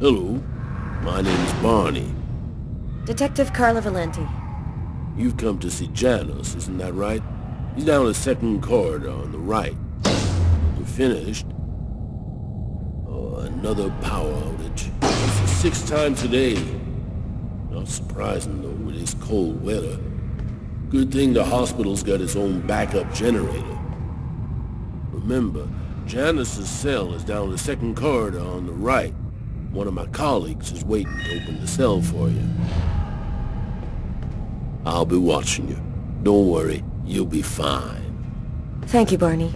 Hello, my name's Barney. Detective Carla Valenti. You've come to see Janus, isn't that right? He's down the second corridor on the right. We're finished. Oh, another power outage. It's the sixth time today. Not surprising, though, with this cold weather. Good thing the hospital's got its own backup generator. Remember, Janus's cell is down the second corridor on the right. One of my colleagues is waiting to open the cell for you. I'll be watching you. Don't worry, you'll be fine. Thank you, Barney.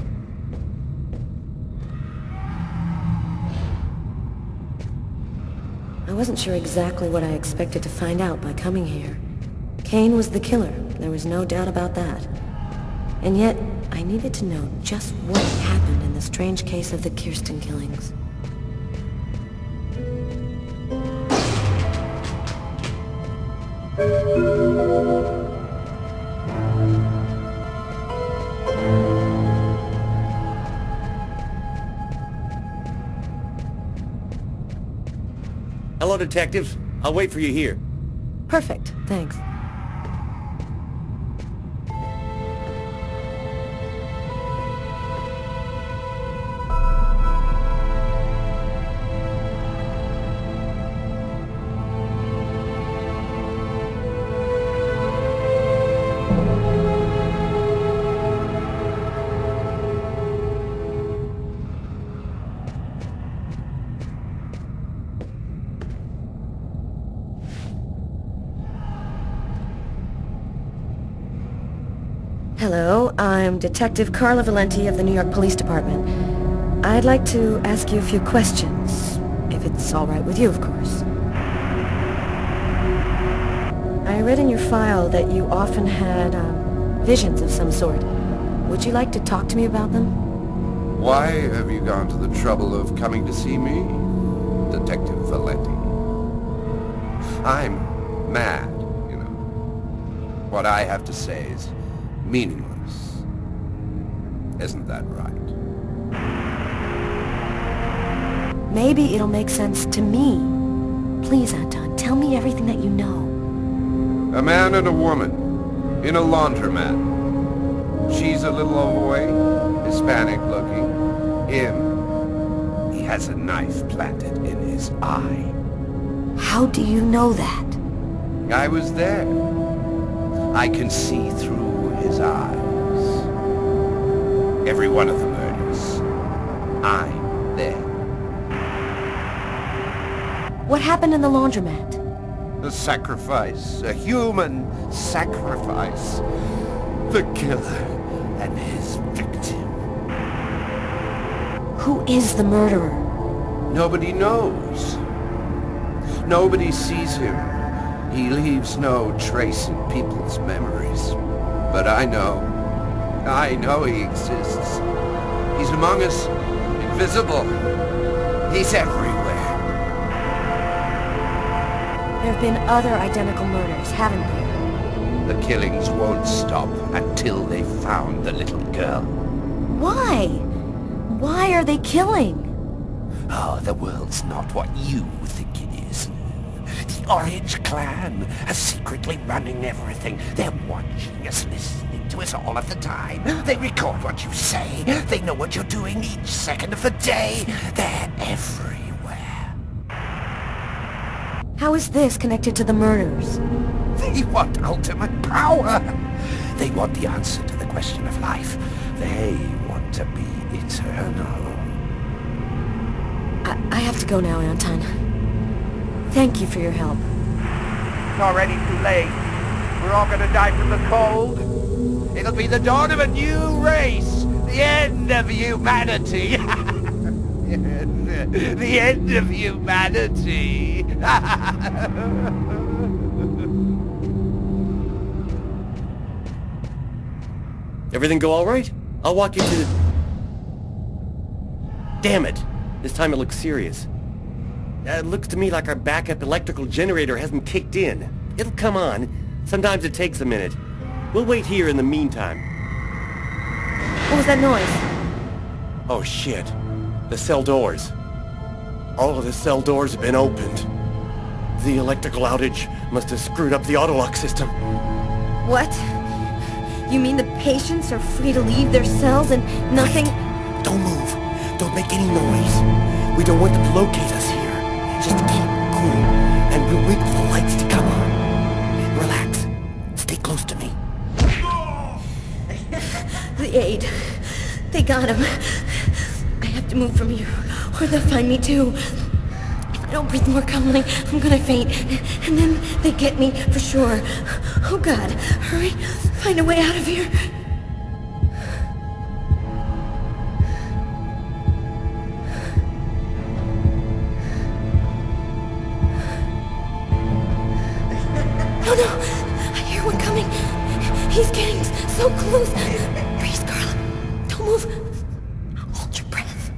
I wasn't sure exactly what I expected to find out by coming here. Kane was the killer, there was no doubt about that. And yet, I needed to know just what happened in the strange case of the Kirsten killings. Hello, detectives. I'll wait for you here. Perfect, thanks. Hello, I'm Detective Carla Valenti of the New York Police Department. I'd like to ask you a few questions, if it's all right with you, of course. I read in your file that you often had, visions of some sort. Would you like to talk to me about them? Why have you gone to the trouble of coming to see me, Detective Valenti? I'm mad, you know. What I have to say is meaningless. Isn't that right? Maybe it'll make sense to me. Please, Anton, tell me everything that you know. A man and a woman in a laundromat. She's a little boy, Hispanic looking. Him, he has a knife planted in his eye. How do you know that? I was there. I can see through his eyes. Every one of the murders. I'm there. What happened in the laundromat? A sacrifice. A human sacrifice. The killer and his victim. Who is the murderer? Nobody knows. Nobody sees him. He leaves no trace in people's memories. But I know he exists. He's among us, invisible. He's everywhere. There have been other identical murders, haven't there? The killings won't stop until they've found the little girl. Why? Why are they killing? Oh, the world's not what you think it is. The Orange Clan are secretly running everything. They're watching us, listening to us all of the time. They record what you say. They know what you're doing each second of the day. They're everywhere. How is this connected to the murders? They want ultimate power. They want the answer to the question of life. They want to be eternal. I have to go now, Anton. Thank you for your help. It's already too late. We're all gonna die from the cold. It'll be the dawn of a new race. The end of humanity. The end of humanity. Everything go all right? I'll walk you to the... Damn it! This time it looks serious. It looks to me like our backup electrical generator hasn't kicked in. It'll come on. Sometimes it takes a minute. We'll wait here in the meantime. What was that noise? Oh shit. The cell doors. All of the cell doors have been opened. The electrical outage must have screwed up the autolock system. What? You mean the patients are free to leave their cells and nothing... Wait. Don't move. Don't make any noise. We don't want them to locate us here. Just keep cool, and we'll wait for the lights to come on. Relax. Stay close to me. The aid. They got him. I have to move from here, or they'll find me too. If I don't breathe more calmly, I'm gonna faint. And then they get me, for sure. Oh God, hurry. Find a way out of here. No, no. I hear one coming. He's getting so close. Breathe, Carla. Don't move. Hold your breath.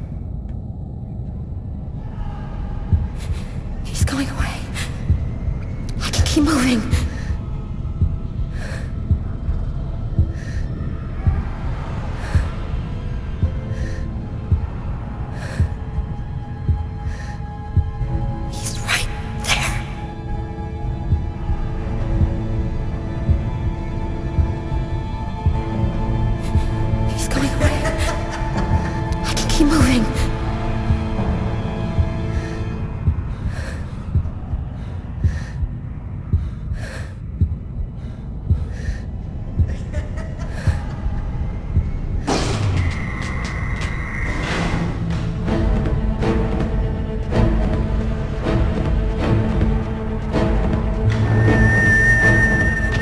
He's going away. I can keep moving. He's right there. He's going away. I can keep moving.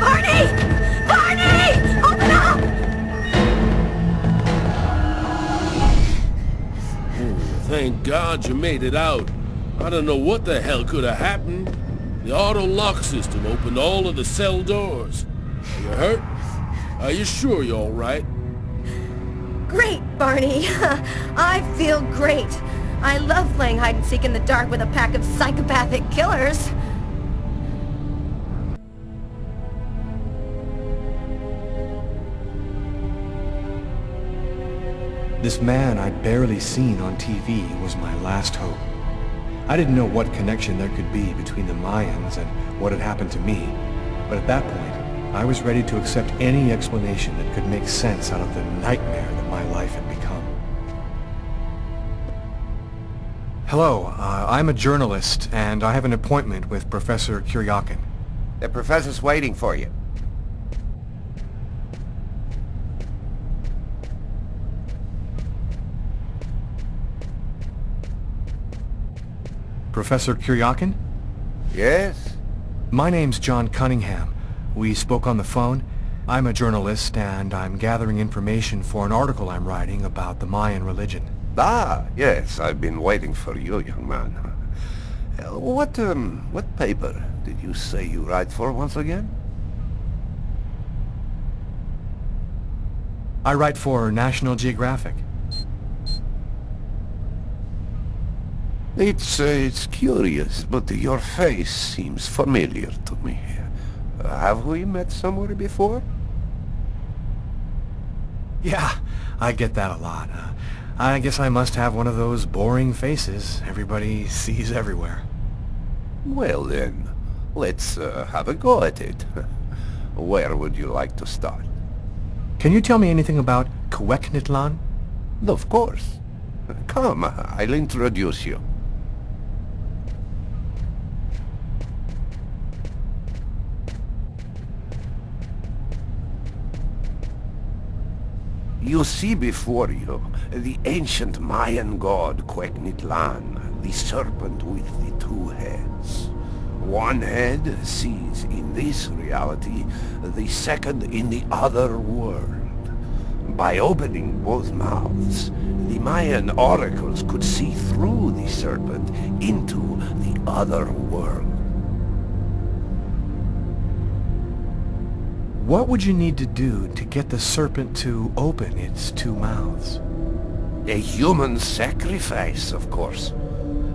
Barney! Barney! Open up! Thank God you made it out. I don't know what the hell could have happened. The auto lock system opened all of the cell doors. Are you hurt? Are you sure you're all right? Great, Barney. I feel great. I love playing hide and seek in the dark with a pack of psychopathic killers. This man I'd barely seen on TV was my last hope. I didn't know what connection there could be between the Mayans and what had happened to me, but at that point, I was ready to accept any explanation that could make sense out of the nightmare that my life had become. Hello, I'm a journalist, and I have an appointment with Professor Kuryakin. The professor's waiting for you. Professor Kuryakin? Yes? My name's John Cunningham. We spoke on the phone. I'm a journalist, and I'm gathering information for an article I'm writing about the Mayan religion. Ah, yes, I've been waiting for you, young man. What paper did you say you write for once again? I write for National Geographic. It's curious, but your face seems familiar to me. Have we met somewhere before? Yeah, I get that a lot. I guess I must have one of those boring faces everybody sees everywhere. Well then, let's have a go at it. Where would you like to start? Can you tell me anything about Cuecnitlan? Of course. Come, I'll introduce you. You see before you the ancient Mayan god Cuecnitlan, the serpent with the two heads. One head sees in this reality, the second in the other world. By opening both mouths, the Mayan oracles could see through the serpent into the other world. What would you need to do to get the serpent to open its two mouths? A human sacrifice, of course.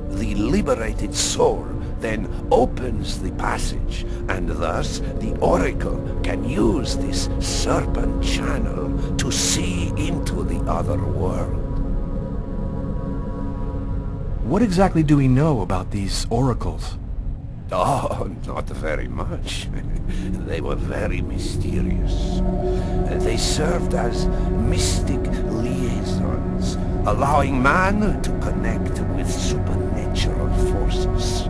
The liberated soul then opens the passage, and thus the oracle can use this serpent channel to see into the other world. What exactly do we know about these oracles? Oh, not very much. They were very mysterious. They served as mystic liaisons, allowing man to connect with supernatural forces.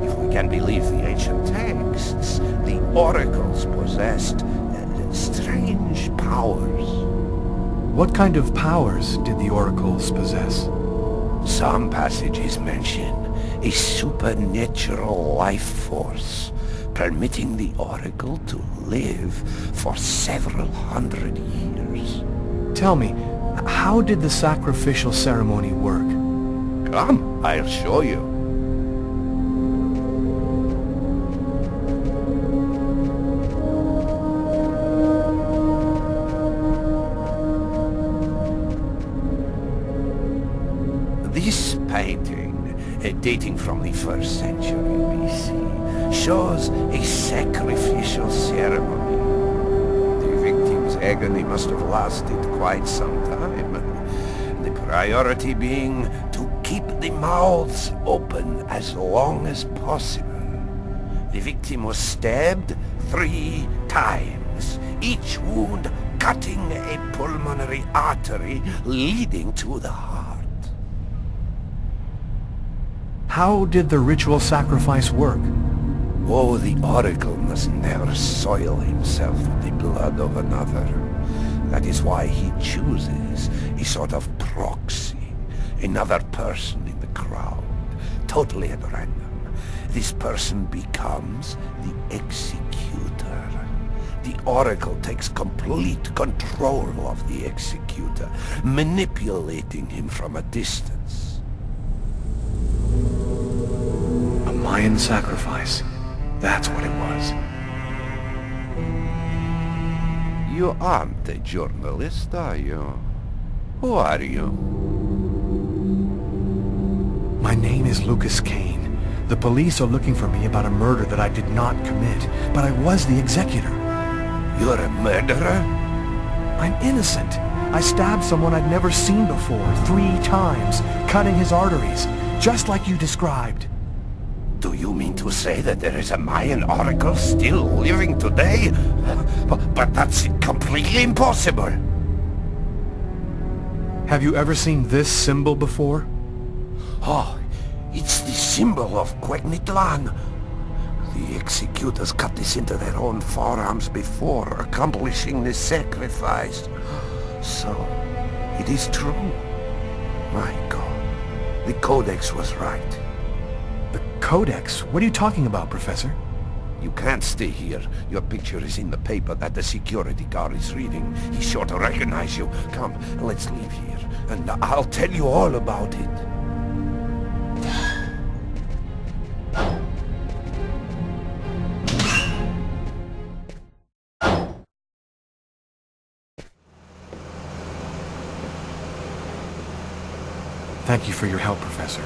If we can believe the ancient texts, the oracles possessed strange powers. What kind of powers did the oracles possess? Some passages mention a supernatural life force, permitting the Oracle to live for several hundred years. Tell me, how did the sacrificial ceremony work? Come, I'll show you. This painting, dating from the 1st century BC, shows a sacrificial ceremony. The victim's agony must have lasted quite some time. The priority being to keep the mouths open as long as possible. The victim was stabbed 3 times, each wound cutting a pulmonary artery leading to the heart. How did the ritual sacrifice work? Oh, the Oracle must never soil himself with the blood of another. That is why he chooses a sort of proxy, another person in the crowd, totally at random. This person becomes the executor. The Oracle takes complete control of the executor, manipulating him from a distance. A Mayan sacrifice. That's what it was. You aren't a journalist, are you? Who are you? My name is Lucas Kane. The police are looking for me about a murder that I did not commit, but I was the executor. You're a murderer? I'm innocent. I stabbed someone I'd never seen before 3 times, cutting his arteries, just like you described. Do you mean to say that there is a Mayan oracle still living today? But that's completely impossible. Have you ever seen this symbol before? Oh, it's the symbol of Cuecnitlan. The executors cut this into their own forearms before accomplishing the sacrifice. So, it is true. My God, the Codex was right. The Codex? What are you talking about, Professor? You can't stay here. Your picture is in the paper that the security guard is reading. He's sure to recognize you. Come, let's leave here, and I'll tell you all about it. Thank you for your help, Professor.